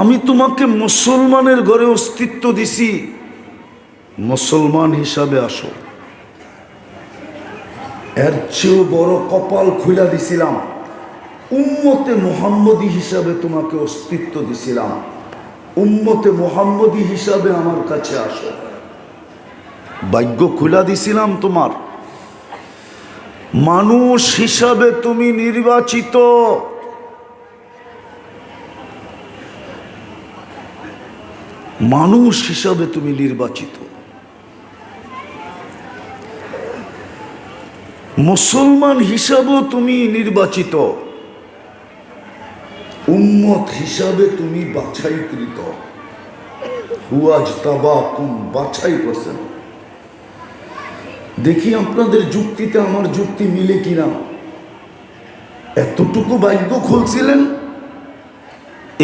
আমি তোমাকে মুসলমানের ঘরে অস্তিত্ব দিছি, মুসলমান হিসাবে আসো। এর চেয়েও বড় কপাল খুলে দিছিলাম, উম্মতে মুহাম্মদী হিসাবে তোমাকে অস্তিত্ব দিছিলাম, উম্মতে মুহাম্মদী হিসাবে আমার কাছে আসো। ভাগ্য খুলে দিছিলাম তোমার, মানুষ হিসাবে তুমি নির্বাচিত। মানুষ হিসাবে তুমি নির্বাচিত, মুসলমান হিসাবেও তুমি নির্বাচিত, উম্মত হিসাবে তুমি বাছাইকৃত। হুয়াজতাবাকুম, বাছাই করছেন। দেখি আপনাদের যুক্তিতে আমার যুক্তি মিলে কিনা। এতটুকু ভাগ্য খুলছিলেন,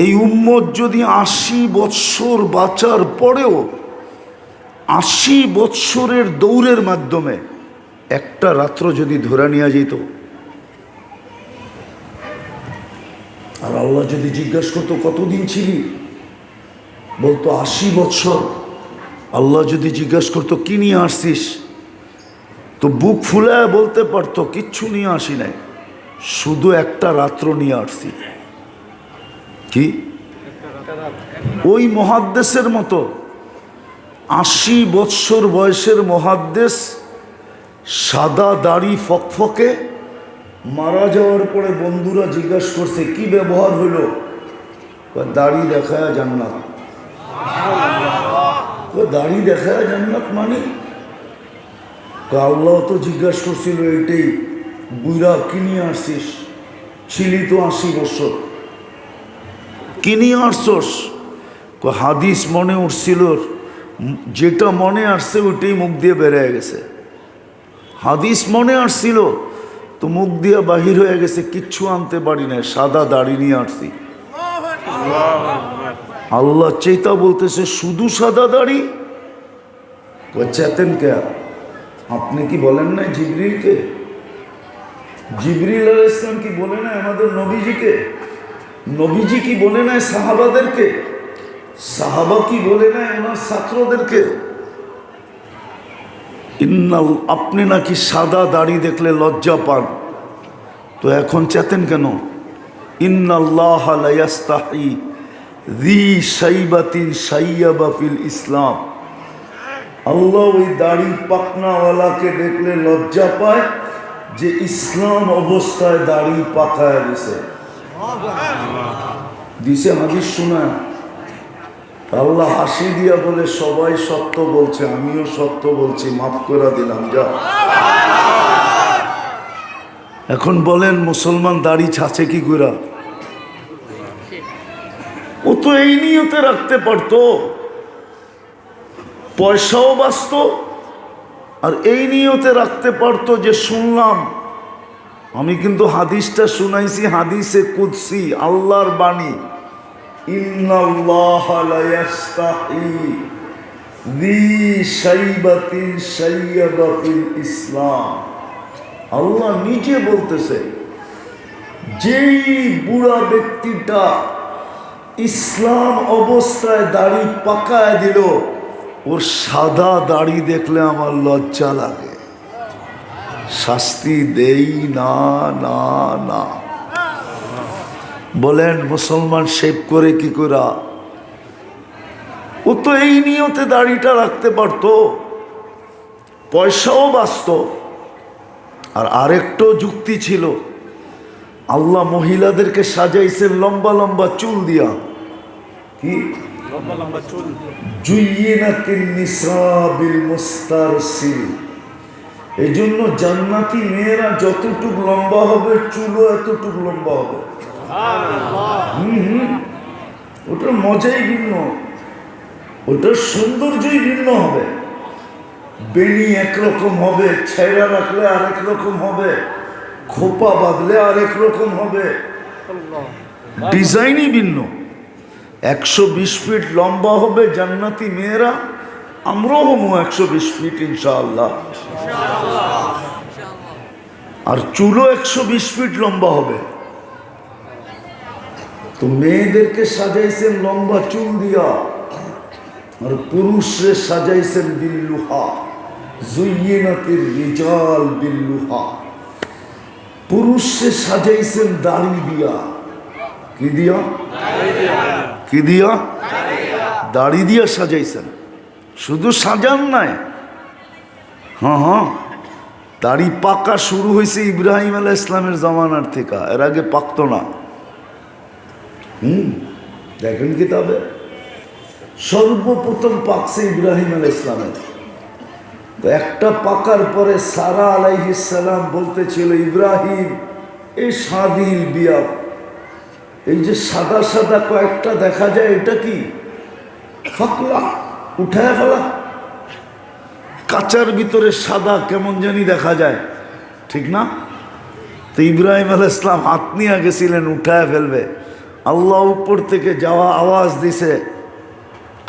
এই উম্মত যদি 80 বৎসর বাঁচার পরেও 80 বৎসরের দৌড়ের মাধ্যমে একটা রাত্র যদি ধরে নেওয়া যেত, আর আল্লাহ যদি জিজ্ঞাসা করতো কতদিন ছিলি, বলতো 80 বৎসর। আল্লাহ যদি জিজ্ঞাসা করতো কি নিয়ে আসছিস, তো বুক ফুলায় বলতে পারতো কিচ্ছু নিয়ে আসি নাই, শুধু একটা রাত্র নিয়ে আসছি। কি ওই মুহাদ্দিসের মতো 80 বৎসর বয়সের মুহাদ্দিস, সাদা দাড়ি ফকফকে, মারা যাওয়ার পরে বন্ধুরা জিজ্ঞাসা করছে কি ব্যবহার হইল, দাড়ি দেখায় জান্নাত। দাড়ি দেখায় জান্নাত মানে আল্লাহ তো জিজ্ঞাসা করছিল এইটাই, বুইরা কি নিয়ে আসছিস, ছিলি তো 80 বছর, কি নিয়ে আসছস? হাদিস মনে উঠছিল, যেটা মনে আসছে ওইটাই মুখ দিয়ে বেরিয়ে গেছে। হাদিস মনে আসছিল তো মুখ দিয়ে বাহির হয়ে গেছে, কিচ্ছু আনতে পারি না, সাদা দাড়ি নিয়ে আসছি। আল্লাহ চেতা বলতেছে শুধু সাদা দাড়ি। চেতেন কে আপনি? কি বলেন না জিবরিলকে? জিবরিল আলাইহিস সালাম কি বলে না আমাদের নবীজিকে? নবীজি কি বলে না সাহাবাদেরকে? সাহাবা কি বলে না ওনার ছাত্রদেরকে? ইন্নাল, আপনি নাকি সাদা দাড়ি দেখলে লজ্জা পান, তো এখন চেতেন কেন? ইন্নাল্লাহা লা ইয়াস্তাহি যী শাইবাতিন শাইয়াবা ফিল ইসলাম। আল্লাহ ওই দাড়ি পাকনাওয়ালাকে দেখলে লজ্জা পায় যে ইসলাম অবস্থায় দাড়ি পাকায় দিছে। দিছে হাদিস শোনা। আল্লাহ হাসি দিয়া বলে সবাই সত্য বলছে, আমিও সত্য বলছি, মাফ করে দিলাম, যা। এখন বলেন মুসলমান দাড়ি ছাছে কি করে? ও তো এই নিয়তে রাখতে পারতো, পয়সাও বাঁচত, আর এই নিয়তে রাখতে পারতো যে শুনলাম, আমি কিন্তু হাদিসটা শুনাইছি, হাদিসে কুদসি, আল্লাহর বাণী, ইন্নাল্লাহা লা ইয়াস্তাহি যী শাইবাতিন শাইয়াবা ফিল ইসলাম। আল্লাহ নিজে বলতেছে, যেই বুড়া ব্যক্তিটা ইসলাম অবস্থায় দাড়ি পাকায় দিল, ওর সাদা দাড়ি দেখলে আমার লজ্জা লাগে, শাস্তি দেই না না না। বলেন মুসলমান শেভ করে কি করা? ও তো এই নিয়তে দাড়িটা রাখতে পারতো, পয়সাও বাঁচত। আর আরেকটা যুক্তি ছিল, আল্লাহ মহিলাদেরকে সাজাইছেন লম্বা লম্বা চুল দিয়া। কি জুয়িনাতিন নিসা বিল মুস্তারসিল। এই জন্য জান্নাতি মেয়েরা যতটুক লম্বা হবে, চুলও এতটুক লম্বা হবে। ওটার মজাই ভিন্ন, ওটার সৌন্দর্যই ভিন্ন হবে। বেনি একরকম হবে, ছেঁড়া রাখলে আরেক রকম হবে, খোপা বাঁধলে আরেক রকম হবে, ডিজাইনই ভিন্ন। 120 ফিট লম্বা হবে জান্নাতি মেয়েরা, আমরাও হবো 120 ফিট ইনশাআল্লাহ। আর চুলও 120 ফিট লম্বা হবে। তো মেয়েদেরকে সাজাইছেন লম্বা চুল দিয়া, আর পুরুষরে সাজাইছেন বিল্লুহা, জুয়্যিনাতির রিজাল বিল্লুহা। পুরুষরে সাজাইছেন দাড়ি দিয়া। কি দিয়া? কি দিয়া? দাড়ি দিয়া সাজাইছেন। শুধু সাজান নাই, হ্যাঁ, দাড়ি পাকা শুরু হয়েছে ইব্রাহিম আলাইহিস সালামের জামানার থেকে, এর আগে পাকতো না। দেখেন কিতাবে সর্বপ্রথম পাকছে ইব্রাহিম আলাইহিস সালামের। তো একটা পাকার পরে সারা আলাইহিস সালাম বলতেছিল, ইব্রাহিম এই শাদিল বিয়া, এই যে সাদা সাদা কয়েকটা দেখা যায়, এটা কি? ফাকলা, উঠায় ফেলা। কাঁচার ভিতরে সাদা কেমন জানি দেখা যায়, ঠিক না? তো ইব্রাহিম আলাইহিস সালাম হাত নিয়ে গেছিলেন উঠায় ফেলবে, আল্লাহ উপর থেকে যাওয়া আওয়াজ দিছে,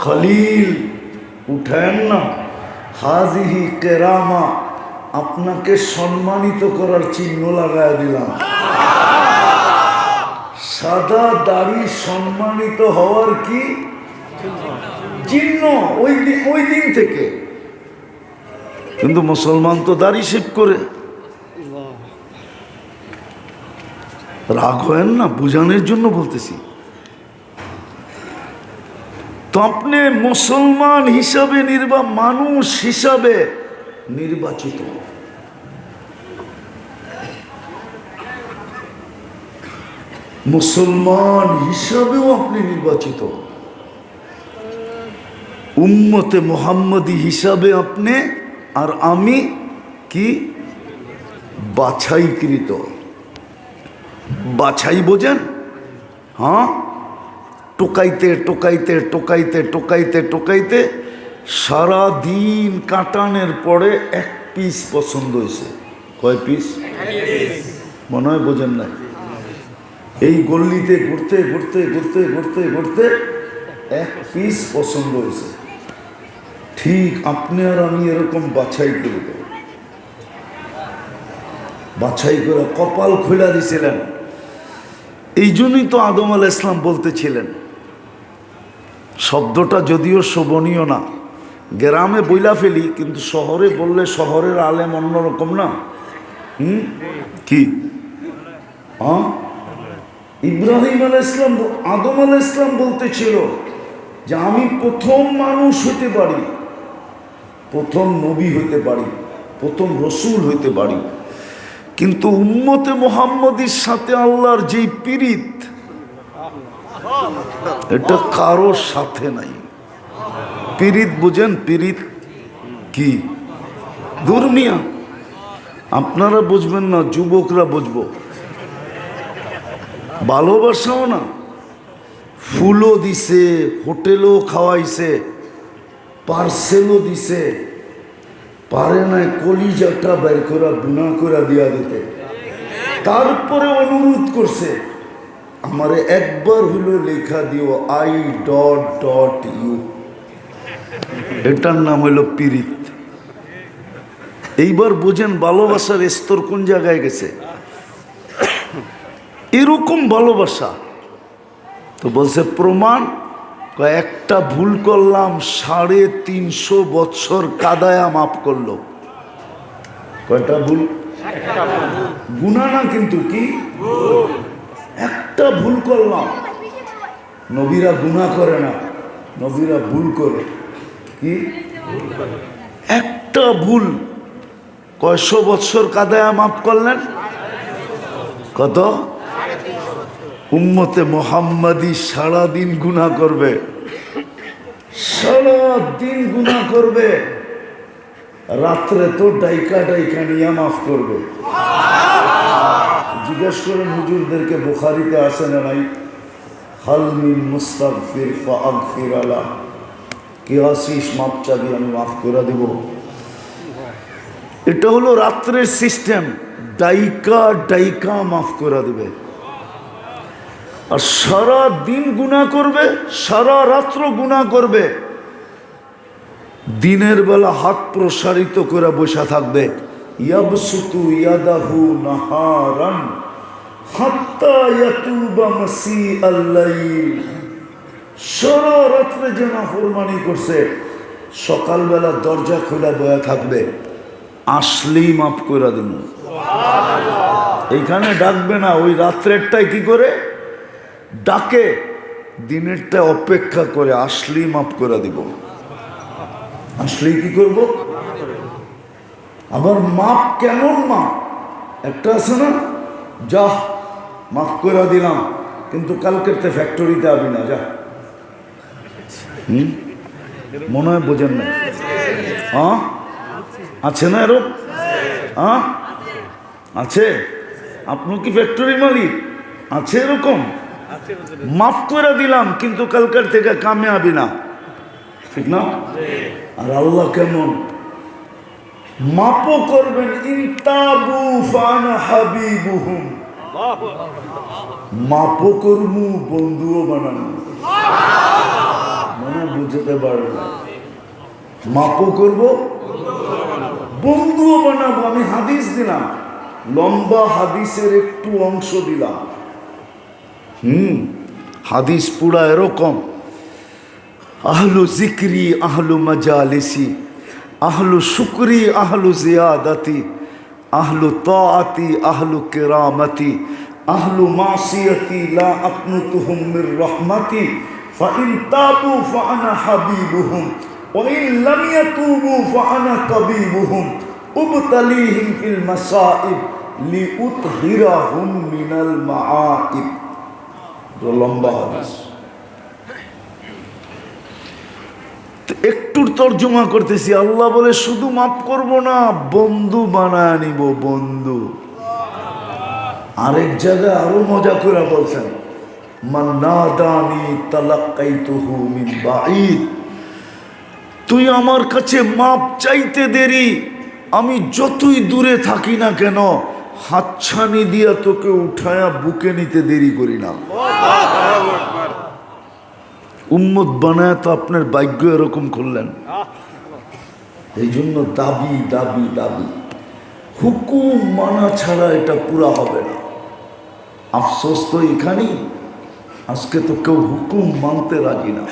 খলিল উঠায়েন না, হাজিহি কেরামা, আপনাকে সম্মানিত করার চিহ্ন লাগায় দিলাম। সাদা দাড়ি সম্মানিত হওয়ার কি চিহ্ন ওই দিন থেকে। কিন্তু মুসলমান তো দাড়ি শেভ করে। রাগ হয় না, বুঝানোর জন্য বলতেছি। তো আপনি মুসলমান হিসাবে মানুষ হিসাবে নির্বাচিত। মুসলমান হিসাবেও আপনি নির্বাচিত, উম্মতে মুহাম্মদী হিসাবে আপনি আর আমি কি বাছাইকৃত। বাছাই বোঝেন? হ্যাঁ, টোকাইতে টোকাইতে টোকাইতে টোকাইতে টোকাইতে সারা দিন কাটানোর পরে এক পিস পছন্দ হয়েছে। কয় পিস? মনে হয় বোঝেন না। এই গল্লিতে ঘুরতে ঘুরতে ঘুরতে ঘুরতে ঘুরতে এক পিস পছন্দ হয়েছে। ঠিক আপনি আর আমি এরকম বাছাই করে দেব, বাছাই করে কপাল খোলা দিছিলেন। এই জন্যই তো আদম আলাইহিস সালাম বলতেছিলেন, শব্দটা যদিও শোভনীয় না, গ্রামে বইলা ফেলি, কিন্তু শহরে বললে শহরের আলেম অন্যরকম না। কি? হ্যাঁ, ইব্রাহিম আলাইহিস সালাম আদম আলাইহিস সালাম বলতেছিল যে আমি প্রথম মানুষ হতে পারি, প্রথম নবী হতে পারি, প্রথম রসুল হতে পারি, কিন্তু উম্মতে মুহাম্মদীর সাথে আল্লাহর যেই পীড়িত, এটা কারোর সাথে নাই। পীড়িত বুঝেন? পীড়িত কি? দুর্মিয়া। আপনারা বুঝবেন না, যুবকরা বুঝবো। ভালোবাসাও না, ফুলও দিছে, হোটেলও খাওয়াইছে, পার্সেলও দিছে, পারে নাই কলিজাটা বের করা গুণা করে দিয়া দিতে। তারপরে অনুরোধ করছে, আমারে একবার হলো লেখা দিও I.U। এটার নাম হইল পীড়িত। এইবার বোঝেন ভালোবাসার স্তর কোন জায়গায় গেছে। এরকম ভালোবাসা তো বলছে প্রমাণ, একটা ভুল করলাম 350 বছর কাদায়া মাফ করলো। কয়টা ভুল? গুনাহ না, কিন্তু কি একটা ভুল করলাম। নবীরা গুনাহ করে না, নবীরা ভুল করে। কি? একটা ভুল কয়শো বছর কাদায়া মাফ করলেন? কত? উম্মতে মুহাম্মাদি সারাদিন গুনাহ করবে, সারাদিন গুনাহ করবে, রাত্রে তো ডাইকা ডাইকা নিয়ে মাফ করবে। জিজ্ঞেস করেন হুজুরদেরকে, বুখারীতে আছে না নাই? হাল মিন মুস্তাগফির ফাগফির আলা, কি আসিস মাপ চাবি, আমি মাফ করে দেব। এটা হলো রাত্রের সিস্টেম, ডাইকা ডাইকা মাফ করে দেবে। আর সারা দিন গুনাহ করবে, সারা রাত্র গুনাহ করবে, দিনের বেলা হাত প্রসারিত করে বসে থাকবে। ইয়াবসুতু ইয়াদাহু নাহারান হাত্তা ইয়াতুবা মাসিআল লাইল, সারা রাত্রে যে নাফরমানি করছে সকালবেলা দরজা খোলা বয়া থাকবে, আসলেই মাফ করে দেব। এইখানে ডাকবে না, ওই রাত্রেরটাই কি করে ডাকে, দিনেরটা অপেক্ষা করে, আসলেই মাফ করে দিব। আসলেই কি করব? আবার মাপ কেমন মাপ? একটা আছে না, যা মাফ করে দিলাম কিন্তু কালকের তে ফ্যাক্টরিতে আবি না, যা। মনে হয় বোঝেন না? হ্যাঁ আছে না এরকম? হ্যাঁ আছে। আপনি কি ফ্যাক্টরি মালিক? আছে এরকম? মাফ করে দিলাম কিন্তু কালকের থেকে কামে আবি না, ঠিক না? আর আল্লাহ কেমন? মাপও করবেন, ইনতাবু ফানা হাবিবুহুম, মাপও করবো বন্ধুও বানানো। মনে বুঝতে পারবে না, মাপও করব বন্ধুও বানাবো। আমি হাদিস দিলাম, লম্বা হাদিসের একটু অংশ দিলাম। হাদিস পুরা এরকম, আহলু জিক্রি আহলু মাজালিসি, আহলু শুকরি আহলু জিয়াদাতি, আহলু তাআতি আহলু কিরামতি, আহলু মাসিয়াতি লা আকনুতুহুম মির রাহমাতি, ফাইন তাবু ফাআনা হাবিবুহুম ওয়া ইন লাম ইয়াতুবু ফাআনা তাবিবুহুম, উবতালিহিম ফিল মাসাইব লিউতহিরাহুম মিনাল মাআইব। লম্বা হাদিস, একটুর তর্জমা করতেছি। আল্লাহ বলে শুধু মাফ করব না, বন্ধু বানায় নিব, বন্ধু। আরেক জায়গায় আরো মজা করে বলছেন, মান নাদানি তালাক্কাইতুহু মিন বাঈদ, তুই আমার কাছে মাপ চাইতে দেরি, আমি যতই দূরে থাকি না কেন হাতছানি দিয়া তোকে উঠায়া বুকে নিতে দেরি করি না। উম্মত বানায় তো আপনার ভাগ্য এরকম করলেন। এই জন্য দাবি দাবি দাবি, হুকুম মানা ছাড়া এটা পুরা হবে না। আফসোস তো এখানেই, আজকে তো কেউ হুকুম মানতে রাজি না,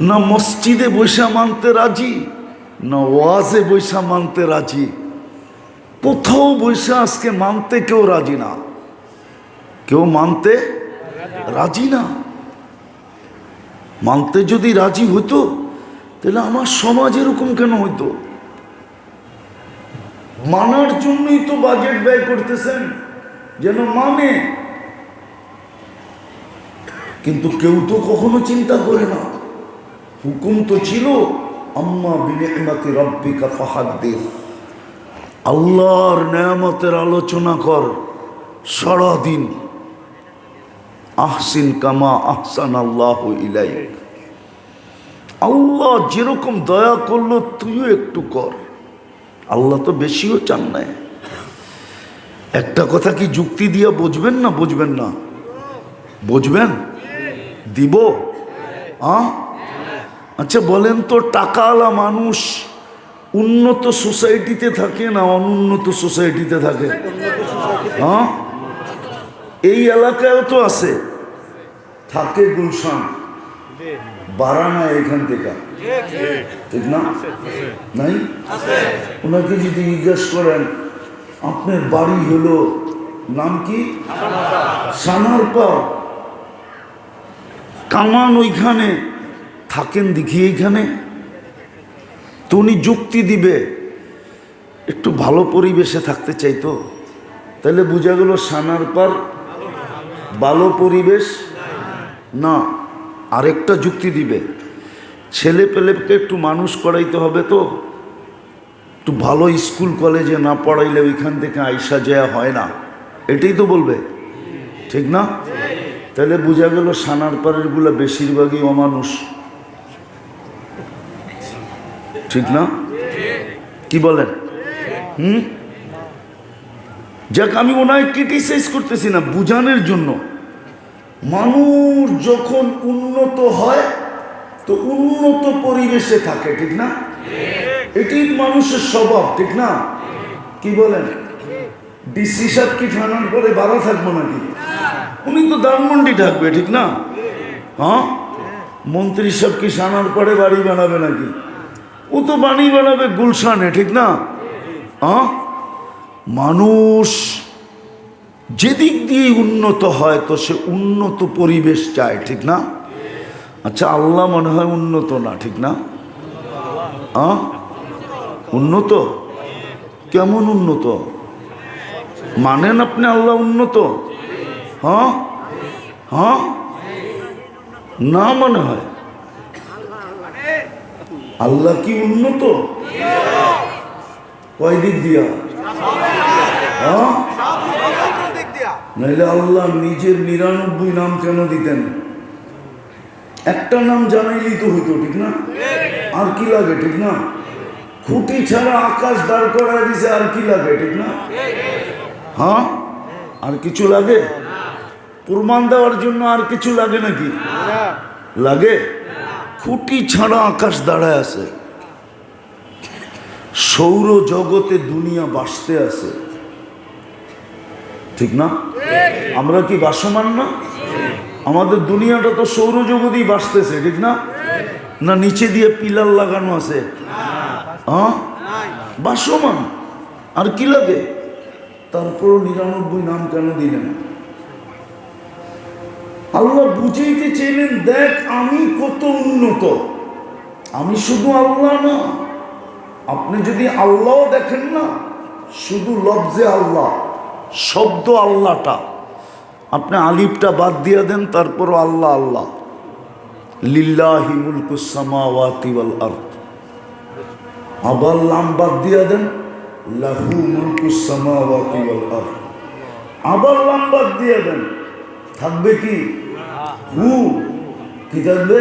না মসজিদে বৈশা মানতে রাজি, না ওয়াজে বৈশা মানতে রাজি, কোথাও বৈশা আজকে মানতে কেউ রাজি না, কেউ মানতে রাজি না। মানতে যদি রাজি হতো তাহলে আমার সমাজ এরকম কেন হইতো? মানার জন্যই তো বাজেট ব্যয় করতেছেন যেন মানে, কিন্তু কেউ তো কখনো চিন্তা করে না। হুকুম তো ছিল আম্মা বিনিআমাতি রাব্বিকা ফাহাদ্দিস, আল্লাহর নেয়ামতের আলোচনা কর সারাদিন। আহসিন কামা আহসান আল্লাহু ইলাইক, আল্লাহ যেরকম দয়া করলো তুইও একটু কর। আল্লাহ তো বেশিও চান না। একটা কথা কি যুক্তি দিয়ে বুঝবেন না? বুঝবেন না? বুঝবেন? দিব? আচ্ছা বলেন তো, টাকাওয়ালা মানুষ উন্নত সোসাইটিতে থাকে না অনুন্নত সোসাইটিতে থাকে? হ্যাঁ, এই এলাকায়ও তো আছে, থাকে গুলশান, বারানা এখান থেকে, ঠিক না? নাই? ওনাকে যদি জিজ্ঞেস করেন আপনার বাড়ি হলো নাম কি, সানারপাড়, কামান ওইখানে থাকেন দেখি এইখানে, তো উনি যুক্তি দিবে একটু ভালো পরিবেশে থাকতে চাইতো, তাহলে বোঝা গেল সানারপাড় ভালো পরিবেশ না। আরেকটা যুক্তি দিবে, ছেলে পেলেকে একটু মানুষ করাইতে হবে, তো একটু ভালো স্কুল কলেজে না পড়াইলে ওইখান থেকে আইসা যাওয়া হয় না, এটাই তো বলবে, ঠিক না? তাহলে বোঝা গেল সানারপাড়ের গুলা বেশিরভাগই অমানুষ, ঠিক না? কি বলেন? যাক, আমি ওনায় ক্রিটিসাইজ করতেছি না, বুঝানোর জন্য। মানুষ যখন উন্নত হয় তো উন্নত পরিবেশে থাকে, ঠিক না? এটি মানুষের স্বভাব, ঠিক না? কি বলেন? ডিসি সাহেব কি থানার পরে বাধা থাকবো নাকি? উনি তো ধানমন্ডি থাকবে, ঠিক না? হ্যাঁ, মন্ত্রী সাহেব কি থানার পরে বাড়ি বানাবে নাকি? ও তো বাড়ি বানাবে গুলশানে, ঠিক না? হ্যাঁ, মানুষ যেদিক দিয়ে উন্নত হয় তো সে উন্নত পরিবেশ চায়, ঠিক না? আচ্ছা, আল্লাহ মনে হয় উন্নত না, ঠিক না? হ্যাঁ, উন্নত কেমন উন্নত মানেন আপনি? আল্লাহ উন্নত? হ্যাঁ হ্যাঁ, না মনে হয় আল্লাহ কি উন্নত? কয় দিক দিয়া? হ্যাঁ, নাইলে আল্লাহ নিজের 99 নাম কেন দিতেন? একটা নাম জানাইলেই তো হইতো, ঠিক না? আর কি লাগে, ঠিক না? খুঁটি ছাড়া আকাশ দাঁড় করায় দিছে, আর কি লাগে, ঠিক না? হ্যাঁ, আর কিছু লাগে? প্রমাণ দেওয়ার জন্য আর কিছু লাগে নাকি? লাগে? খুঁটি ছাড়া আকাশ দাঁড়ায় আছে, সৌর জগতে দুনিয়া বাসতে আছে, ঠিক না? আমরা কি বাসমান না? আমাদের দুনিয়াটা তো সৌরজগতেই বাসতেছে, ঠিক না? না নিচে দিয়ে পিলার লাগানো আছে? হ্যাঁ, বাসমান, আর কি লাগে? তারপরও 99 নাম কেন দিলেন? আল্লাহ বুঝাইতে চাইলেন, দেখ আমি কত উন্নত, আমি শুধু আল্লাহ না। আপনি যদি আল্লাহ দেখেন না, শুধু লফজে আল্লাহ, শব্দ আল্লাহটা, আপনি আলিফটা বাদ দিয়ে দেন, তারপরও আল্লাহ আল্লাহ। লিল্লাহি মুলকুস সামাওয়াতি ওয়াল আরদ, আবার লাম বাদ দিয়ে দেন, লাহু মুলকুস সামাওয়াতি ওয়াল আরদ, আবার লাম বাদ দিয়ে দেন, থাকবে কি? হু। কি থাকবে?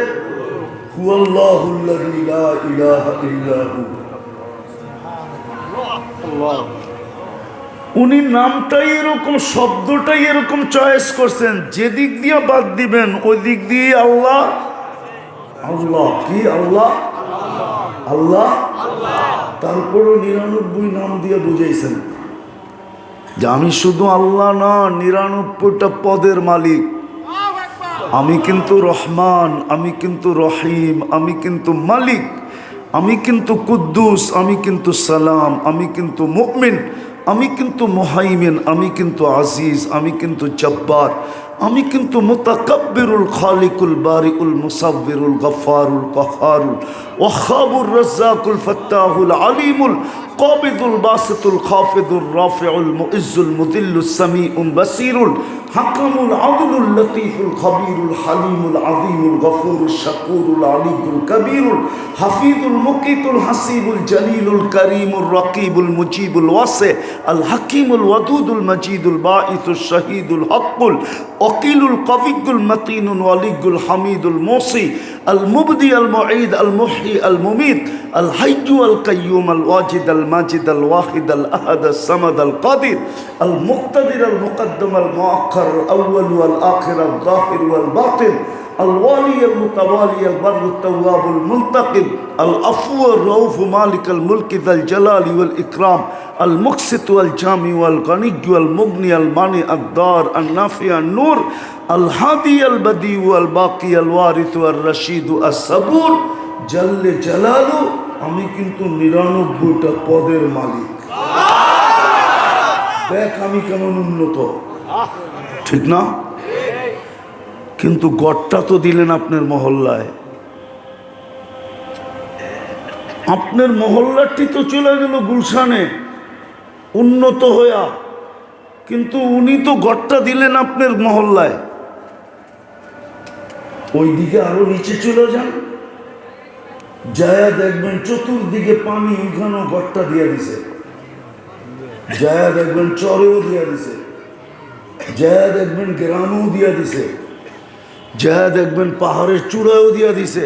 হুয়াল্লাহুল্লাযী লা ইলাহা ইল্লা হু। উনি নামটাই এরকম, শব্দটাই এরকম চয়েস করছেন, যে দিক দিয়ে বাদ দিবেন ওই দিক দিয়ে আল্লাহ আল্লাহ। কি আল্লাহ আল্লাহ? তারপরও 99 নাম দিয়ে বুঝাইছেন যে আমি শুধু আল্লাহ না, 99টা পদের মালিক। আমি কিন্তু রহমান, আমি কিন্তু রহিম, আমি কিন্তু মালিক, আমি কিন্তু কুদ্দুস, আমি কিন্তু সালাম, আমি কিন্তু মুমিন, আমি কিন্তু মুহাইমিন, আমি কিন্তু আজিজ, আমি কিন্তু জব্বার, আমি কিন্তু মুতাকাব্বিরুল খালিকুল বারিউল মুসাব্বিরুল গফফারুল কাহ্হারুল ওয়াহ্হাবুর রাজ্জাকুল ফাত্তাহুল আলিমুল কাবিদুল বাসিতুল খাফিদুর রাফিউল মুইজ্জুল মুদিল্লুস সামিউল বাসিরুল হাকামুল আদলুল লতীফুল খবীরুল হালিমুল আযীমুল গফুরুশ শাকুরুল আলিয়ুল কবীরুল হাফিজুল মুকিতুল হাসিবুল জলিলুল করিমুর রকিবুল মুজিবুল ওয়াসি আল হাকিমুল ওয়াদুদুল মজিদুল বাঈসুশ শহীদুল হকুল ওয়াকিলুল কবিয়ুল মতিনুল ওয়ালিয়ুল হামিদুল মুসি আল মুবদি আল মুঈদ আল মুহয়ি আল মুমীত আল হাইয়্যু আল কাইয়্যুম আল ওয়াজিদ আল মাজিদ আল ওয়াহিদ আল আহাদ আল সামাদ আল কাদির আল মুক্তাদির আল মুকদ্দম আল মুআক্খার আল আউয়াল ওয়াল আখির আল যাহির ওয়াল বাতিন الوالي المتوالي البر التواب المنتقم العفو الرؤوف مالك الملك ذا الجلال والإكرام المقسط والجامع والغني والمغني المانع الدار النافع النور الهادي البديع الباقي الوارث الرشيد الصبور جل جلاله আমি কিন্তু 99টা পদের মালিক। দেখ আমি কেমন উন্নত, ঠিক না? কিন্তু গড়টা তো দিলেন আপনার মহল্লায়, আপনার মহল্লাটি তো চলে গেল গুলশানে উন্নত হইয়া, কিন্তু উনি তো গড়টা দিলেন আপনার মহল্লায়। ওইদিকে আরো নিচে চলে যান, যায়া দেখবেন চতুর্দিকে পানি, ওইখানেও গড়টা দিয়া দিছে। যায়া দেখবেন চরেও দিয়া দিছে, যায়া দেখবেন গ্রামেও দিয়া দিছে, যায়া দেখবেন পাহাড়ের চূড়াও দিয়া দিছে,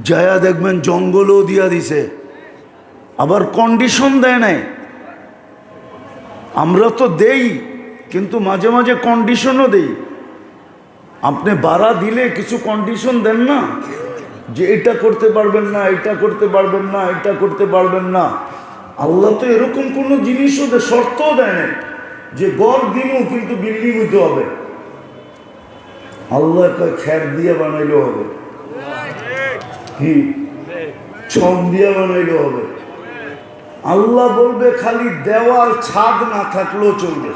যায়া দেখবেন জঙ্গলও দিয়া দিছে। আবার কন্ডিশন দেয় নাই। আমরা তো দেই, কিন্তু মাঝে মাঝে কন্ডিশনও দেই। আপনি ভাড়া দিলে কিছু কন্ডিশন দেন না, যে এটা করতে পারবেন না, এটা করতে পারবেন না, এটা করতে পারবেন না। আল্লাহ তো এরকম কোনো জিনিসও শর্তও দেয় না যে গড় দিনও কিন্তু বিল্ডিং হইতে হবে। আল্লাহ কয় খ্যার দিয়ে বানাইলেও হবে, কি ছন দিয়ে বানাইলেও হবে। আল্লাহ বলবে খালি দেওয়াল ছাদ না থাকলেও চলবে।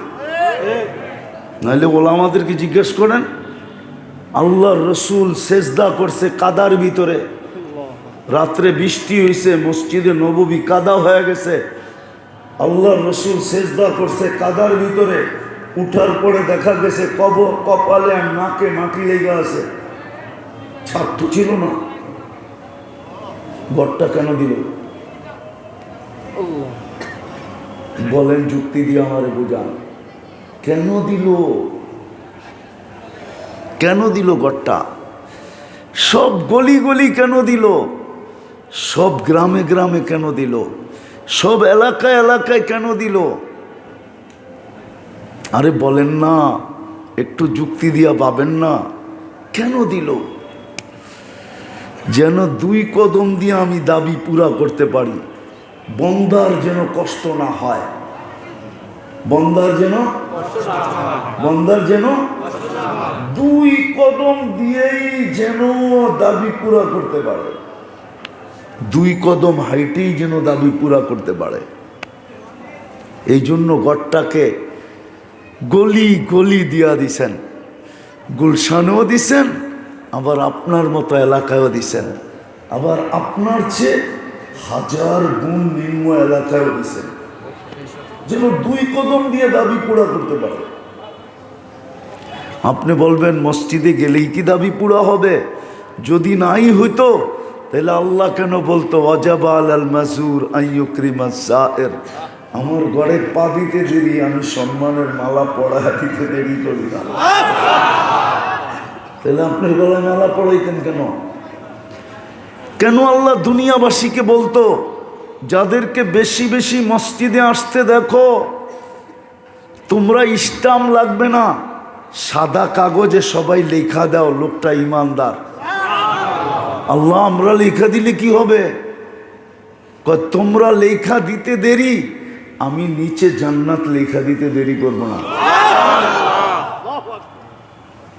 নাহলে ওলামাদেরকে জিজ্ঞেস করেন, আল্লাহর রসুল সেজদা করছে কাদার ভিতরে, রাত্রে বৃষ্টি হয়েছে, মসজিদে নববী কাদা হয়ে গেছে, আল্লাহর রসুল সেজদা করছে কাদার ভিতরে, উঠার পরে দেখা গেছে কপালে আর নাকে মাটি লেগে আছে, ছাদ তো ছিল না, ঘরটা কেন দিল? বলেন যুক্তি দিয়ে আমারে বোঝান, কেন দিল? কেন দিল ঘরটা? সব গলি গলি কেন দিল? সব গ্রামে গ্রামে কেন দিল? সব এলাকায় এলাকায় কেন দিল? আরে বলেন না, একটু যুক্তি দিয়া পাবেন না কেন দিল? যেন 2 কদম দিয়ে আমি দাবি পুরা করতে পারি, বন্দার যেন কষ্ট না হয়, বন্দার যেন 2 কদম দিয়েই যেন দাবি পুরা করতে পারে, 2 কদম হাইটেই যেন দাবি পুরা করতে পারে। এই জন্য ঘরটাকে গলি গলি দিয়া দিছেন, গুলশানেও দিছেন, আবার আপনার মতো এলাকায়ও দিছেন, আবার আপনার চেয়ে 1000 গুণ নিম্ন এলাকায়ও দিছেন, যেন 2 কদম দিয়ে দাবি পুরা করতে পারে। আপনি বলবেন মসজিদে গেলেই কি দাবি পুরা হবে? যদি নাই হইতো তাহলে আল্লাহ কেন বলতো ওয়াজাবা আলাল মাজুর আইয়ুকরিমাস সায়ের, আমার ঘরে পা দিতে দেরি, আমি সম্মানের মালা পড়া দিতে দেরি করি না। তাহলে আপনার গলায় মালা পড়াইতেন কেন? কেন আল্লাহ দুনিয়াবাসীকে বলতো যাদেরকে বেশি বেশি মসজিদে আসতে দেখো, তোমরা ইস্টাম লাগবে না, সাদা কাগজে সবাই লেখা দাও লোকটা ইমানদার। আল্লাহ আমরা লেখা দিলে কি হবে? তোমরা লেখা দিতে দেরি, আমি নিচে জান্নাত লেখা দিতে দেরি করব না।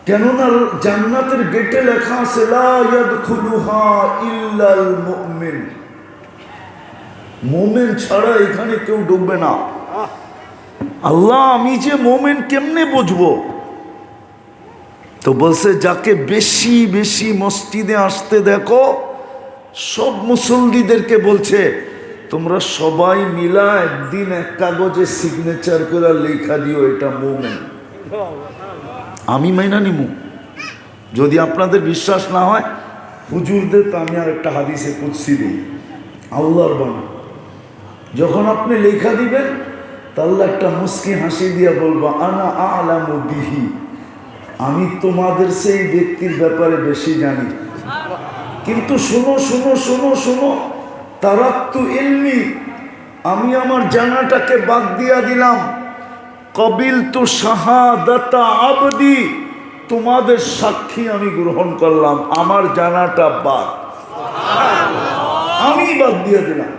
কেননা জান্নাতের গেটে লেখা আছে লা ইয়াদখুলুহা ইল্লাল মুমিন, মুমিন ছাড়া এখানে কেউ ঢুকবে না। আল্লাহ আমি যে মুমিন কেমনে বুঝবো? তো বলছে যাকে বেশি বেশি মসজিদে আসতে দেখো, সব মুসল্লিদেরকে বলছে তোমরা সবাই মিলা একদিন এক কাগজে সিগনেচার করে লেখা দিও এটা মুমিন। আমি মাইনা নিমু। যদি আপনাদের বিশ্বাস না হয় হুজুরদের, তো আমি আর একটা হাদিসে কুদসি দিই, আল্লাহর বাণী, যখন আপনি লেখা দিবেন তাহলে একটা মুস্কি হাসি দিয়া বলবা আনা আ'লামু বিহি, আমি তোমাদের সেই ব্যক্তির ব্যাপারে বেশি জানি। কিন্তু শোনো শোনো শোনো শোনো, তারাক্তু ইলমি, আমি আমার জানাটাকে বাদ দিয়া দিলাম। কবিলতু শাহাদাতা আবদি, তোমাদের সাক্ষী আমি গ্রহণ করলাম, আমার জানাটা বাদ, আমি বাদ দিয়ে দিলাম।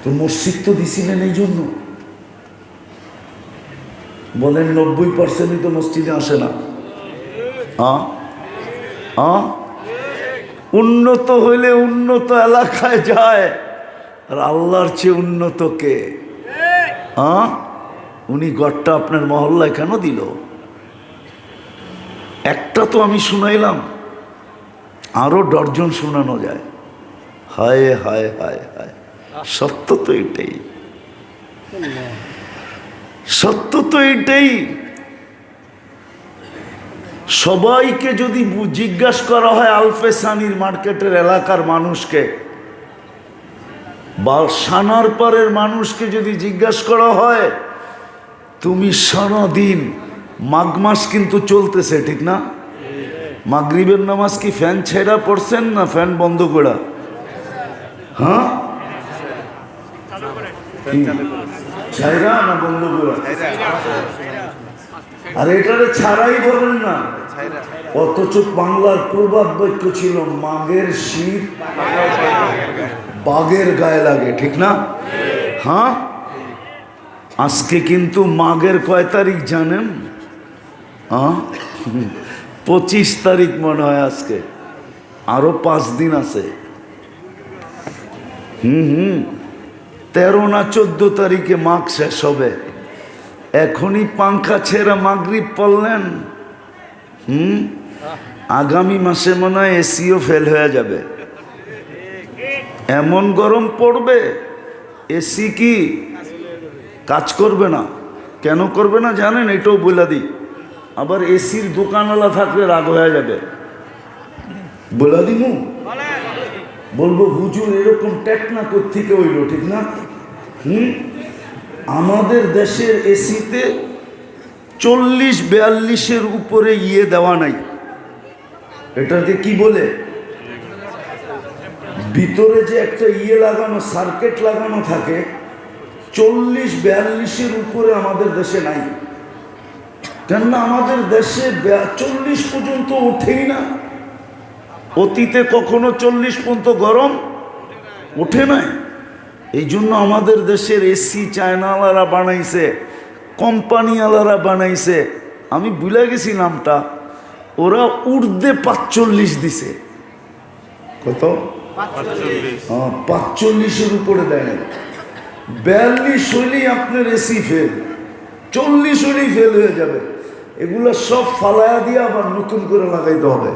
তো মসজিদ তো দিছিলেন এই জন্য। বলেন 90%ই তো মসজিদে আসে না। উন্নত হইলে উন্নত এলাকায় যায়, আর আল্লাহর চেয়ে উন্নত কে? উনি ঘরটা আপনার মহল্লায় কেন দিল? একটা তো আমি শুনাইলাম, আরো ডর্জন শোনানো যায়। হায় হায় হায় হায়, সত্য তো এটাই, সত্য তো এটাই। সবাইকে যদি জিজ্ঞাসা করা হয়, আলফে সানির মার্কেটের এলাকার মানুষকে বা সানার পারের মানুষকে যদি জিজ্ঞাসা করা হয়, তুমি সারাদিন, মাঘ মাস কিন্তু চলতেছে ঠিক না? মাগরিবের নামাজ কি ফ্যান ছেড়া পড়ছেন না ফ্যান বন্ধ করা? হ্যাঁ, ছাইরা না বন্ধ করা? আর এটারে ছাড়াই বলেন না। অথচ বাংলার প্রবাদ বাক্য ছিল মাঘের শীত বাঘের গায়ে লাগে, ঠিক না? হ্যাঁ, আজকে কিন্তু মাঘের কয় তারিখ জানেন? হ্যাঁ, 25 তারিখ মনে হয় আজকে, আরো 5 দিন আছে। 13 না 14 তারিখে মাঘ শেষ হবে। এখনই পাংখা ছেড়ে মাগরিব পড়লেন, আগামী মাসে মনে হয় এসিও ফেল হয়ে যাবে, এমন গরম পড়বে এসি কি কাজ করবে না। কেন করবে না জানেন? এটাও বলে দিই, আবার এসির দোকানওয়ালা থাকলে রাগ হয়ে যাবে। বলে দিব, বলবো হুজুর এরকম টেকনা কোত্থেকে হইল, ঠিক না? আমাদের দেশের এসিতে 40-42-এর উপরে ইয়ে দেওয়া নাই। এটাকে কি বলে? ভিতরে যে একটা ইয়ে লাগানো, সার্কিট লাগানো থাকে, 40-42-এর উপরে আমাদের দেশে নাই। কেননা আমাদের দেশে 40 পর্যন্ত ওঠেই না। অতীতে কখনো 40 পর্যন্ত গরম ওঠে নাই। এই জন্য আমাদের দেশের এসি চায়নাওয়ালারা বানাইছে, কোম্পানিওয়ালারা বানাইছে, আমি ভুলে গেছি নামটা, ওরা ঊর্ধ্বে 45 দিছে। কত? 45-এর উপরে দেয় না। 42 হইলেই আপনার এসি ফেল, 40 হইলেই ফেল হয়ে যাবে। এগুলো সব ফালায়া দিয়ে আবার নতুন করে লাগাইতে হবে।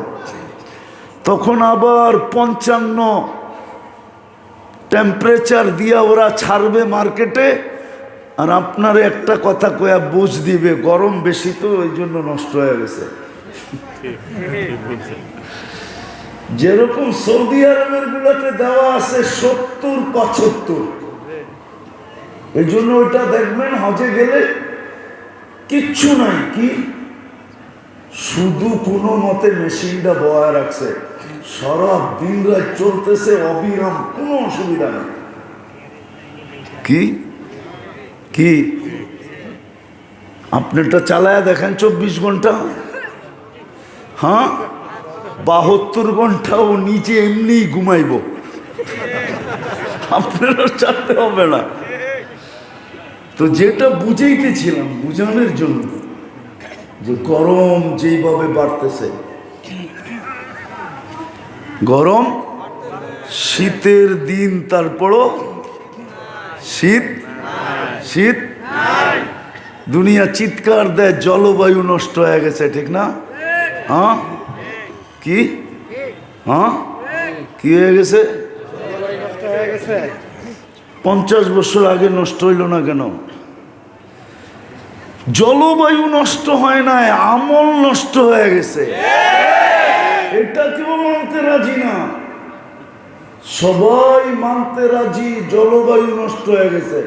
তখন আবার 55 টেম্পারেচার দিয়ে ওরা ছাড়বে মার্কেটে, আর আপনার একটা কথা কয়া বুঝ দিবে গরম বেশি তো ওই জন্য নষ্ট হয়ে গেছে। যেরকম সৌদি আরবের গুলোতে দেওয়া আছে 70-75, এই জন্য ওইটা দেখবেন হজে গেলে কিচ্ছু নাই, কি শুধু কোনো মতে মেশিনটা বয়া রাখছে, সারা দিন রাত চলতেছে অবিরাম, কোনো অসুবিধা নেই। কি কি আপনারটা চালায়া দেখেন 24 ঘন্টা, হ্যাঁ 72 ঘন্টাও নিচে এমনি ঘুমাইব, আপনারা চাইতে হবে না। তো যেটা বুঝাইতেছিলাম, বুঝানোর জন্য যে গরম যেইভাবে বাড়তেছে, গরম শীতের দিন, তারপরও শীত শীত, দুনিয়া চিৎকার দেয় জলবায়ু নষ্ট হয়ে গেছে, ঠিক না? হ্যাঁ, কি হ্যাঁ কি হয়ে গেছে? 50 বছর আগে নষ্ট হইল না কেন? জলবায়ু নষ্ট হয় না, আমল নষ্ট হয়ে গেছে। এটা কেউ মানতে রাজি না, সবাই মানতে রাজি জলবায়ু নষ্ট হয়ে গেছে।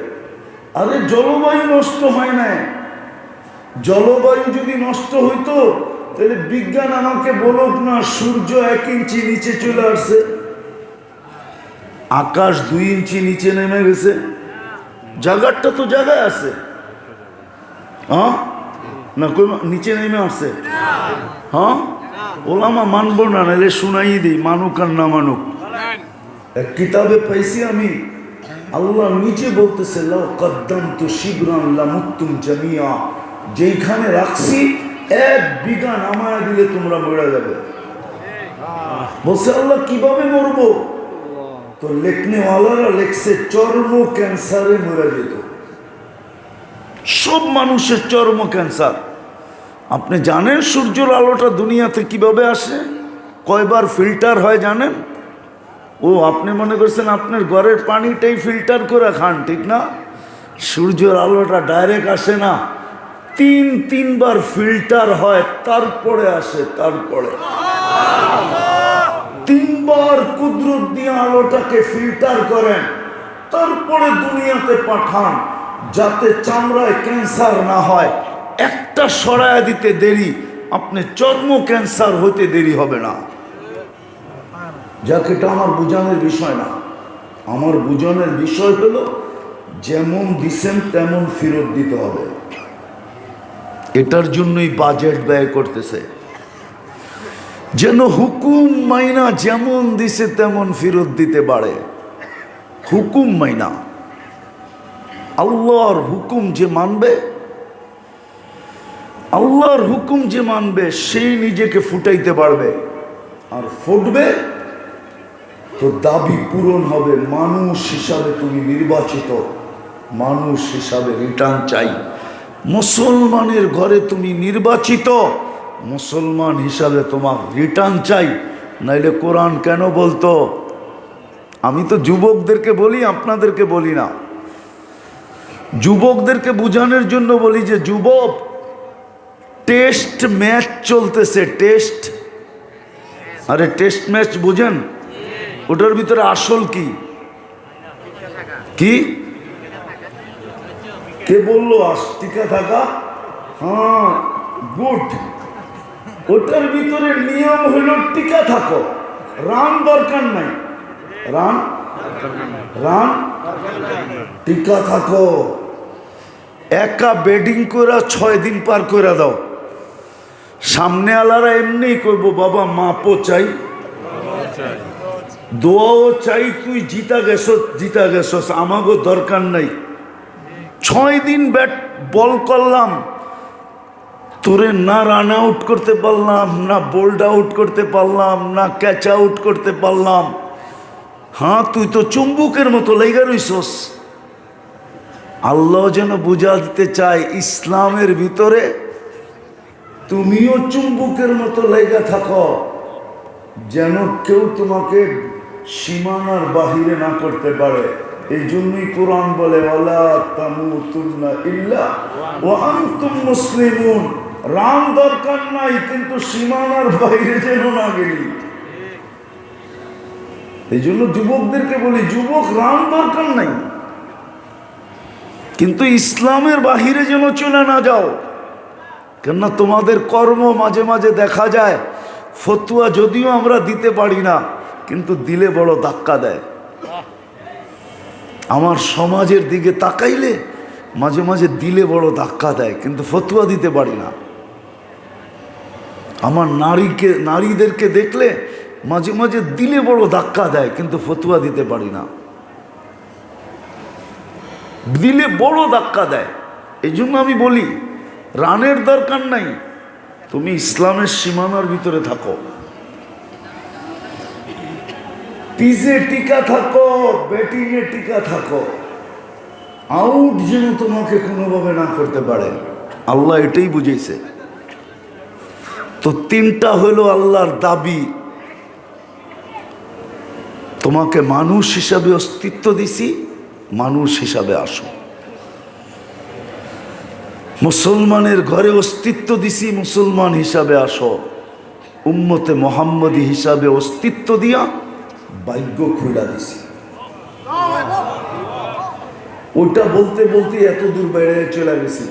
আরে জলবায়ু নষ্ট হয় না, জলবায়ু যদি নষ্ট হইতো তাহলে বিজ্ঞান আমাকে বলুক না সূর্য 1 ইঞ্চি নিচে চলে আসছে, আকাশ 2 ইঞ্চি নিচে নেমে গেছে, জায়গাটা তো জায়গায় আছে, হ্যাঁ না কই নিচে নেমে আসছে? হ্যাঁ, ওলামা মানবো না, নাহলে শুনাই দিই, মানুক আর না মানুক। এক কিতাবে পাইছি আমি, আল্লাহ নিচে বলতেছে লাউ কদ্দামতু শিবরান লামুত্তুম জামিয়া, যেখানে রাখছি 1 বিঘা নামায়া দিলে তোমরা মরে যাবে। বলছে আল্লাহ কিভাবে মরবো? তো লেখনেওয়ালারা লেখছে চর্ম ক্যান্সারে মরে যেত, সব মানুষের চর্ম ক্যান্সার। আপনি জানেন সূর্যের আলোটা দুনিয়াতে কিভাবে আসে, কয়বার ফিল্টার হয় জানেন? ও আপনি মনে করছেন আপনার ঘরের পানিটাই ফিল্টার করে খান, ঠিক না? সূর্যের আলোটা ডাইরেক্ট আসে না, 3-3 ফিল্টার হয়, তারপরে আসে, তারপরে 3 বার কুদরত দিয়ে আলোটাকে ফিল্টার করেন, তারপরে দুনিয়াতে পাঠান, যাতে চামড়ায় ক্যান্সার না হয়। একটা সরায়া দিতে দেরি, আপনি চর্ম ক্যান্সার হতে দেরি হবে না। যাক, এটা আমার বুঝানোর বিষয় না, আমার বুঝানোর বিষয় হলো যেমন দিছেন তেমন ফেরত দিতে হবে। এটার জন্যই বাজেট ব্যয় করতেছে, যেন হুকুম মাইনা যেমন দিছে তেমন ফেরত দিতে পারে। হুকুম মাইনা। আল্লাহর হুকুম যে মানবে, আল্লাহর হুকুম যে মানবে সেই নিজেকে ফুটাইতে পারবে, আর ফুটবে তো দাবি পূরণ হবে। মানুষ হিসাবে তুমি নির্বাচিত, মানুষ হিসাবে রিটার্ন চাই। মুসলমানের ঘরে তুমি নির্বাচিত, মুসলমান হিসাবে তোমার রিটার্ন চাই। নাইলে কোরআন কেন বলতো? আমি তো যুবকদেরকে বলি, আপনাদেরকে বলি না। যুবকদেরকে বোঝানোর জন্য বলি যে যুবক, টেস্ট ম্যাচ চলতেছে, টেস্ট। আরে টেস্ট ম্যাচ বুঝেন? ওটার ভিতরে আসল কি কি কে বললো টিকা থাকা? হ্যাঁ, গুড। ওটার ভিতরে নিয়ম হলো টিকা থাকো, রান দরকার নাই, রান রান টিকা থাকো। একা বেডিং করে 6 দিন পার করে দাও, সামনে আলারা এমনি করবো, বাবা মাপও চাই, দোয়াও চাই, তুই জিতা গেছস, আমাগো দরকার নাই। 6 দিন ব্যাট বল করলাম, তোরে না রান আউট করতে পারলাম, না বোল্ড আউট করতে পারলাম, না ক্যাচ আউট করতে পারলাম। হ্যাঁ, তুই তো চুম্বুকের মতো লেগে রইছস। আল্লাহ যেন বুঝা দিতে চায়, ইসলামের ভিতরে তুমিও চুম্বুকের মতো লেগে থাকো, যেন কেউ তোমাকে সীমানার বাহিরে না করতে পারে। এই জন্যই কোরআন বলে, ওয়ালা তামুতুন্না ইল্লা ওয়া আনতুম মুসলিমুন। রান দরকার নাই, কিন্তু সীমানার বাইরে যেন না গেলি। এই জন্য যুবকদেরকে বলি, যুবক রান দরকার নাই, কিন্তু ইসলামের বাহিরে যেন চলে না যাও। কেননা তোমাদের কর্ম মাঝে মাঝে দেখা যায়, ফতুয়া যদিও আমরা দিতে পারি না, কিন্তু দিলে বড় ধাক্কা দেয়। আমার সমাজের দিকে তাকাইলে মাঝে মাঝে দিলে বড় ধাক্কা দেয়, কিন্তু ফতুয়া দিতে পারি না। আমার নারীদেরকে দেখলে মাঝে মাঝে দিলে বড় ধাক্কা দেয়, কিন্তু ফতুয়া দিতে পারি না। দিলে বড় ধাক্কা দেয়। এই জন্য আমি বলি, রানের দরকার নাই, তুমি ইসলামের সীমানার ভিতরে থাকো, পিজে টিকা থাকো, ব্যাটিংয়ে টিকা থাকো, আউট যেন তোমাকে কোনোভাবে না করতে পারে। আল্লাহ এটাই বুঝেছে। তো 3টা হলো আল্লাহর দাবি। তোমাকে মানুষ হিসাবে অস্তিত্ব দিছি, মানুষ হিসাবে আসো। মুসলমানের ঘরে অস্তিত্ব দিছি, মুসলমান হিসাবে আসো। উম্মতে মোহাম্মদী হিসাবে অস্তিত্ব দিয়া ভাগ্য খুলা দিছি। ওটা বলতে বলতে এত দূর বাইরে চলে গেছি।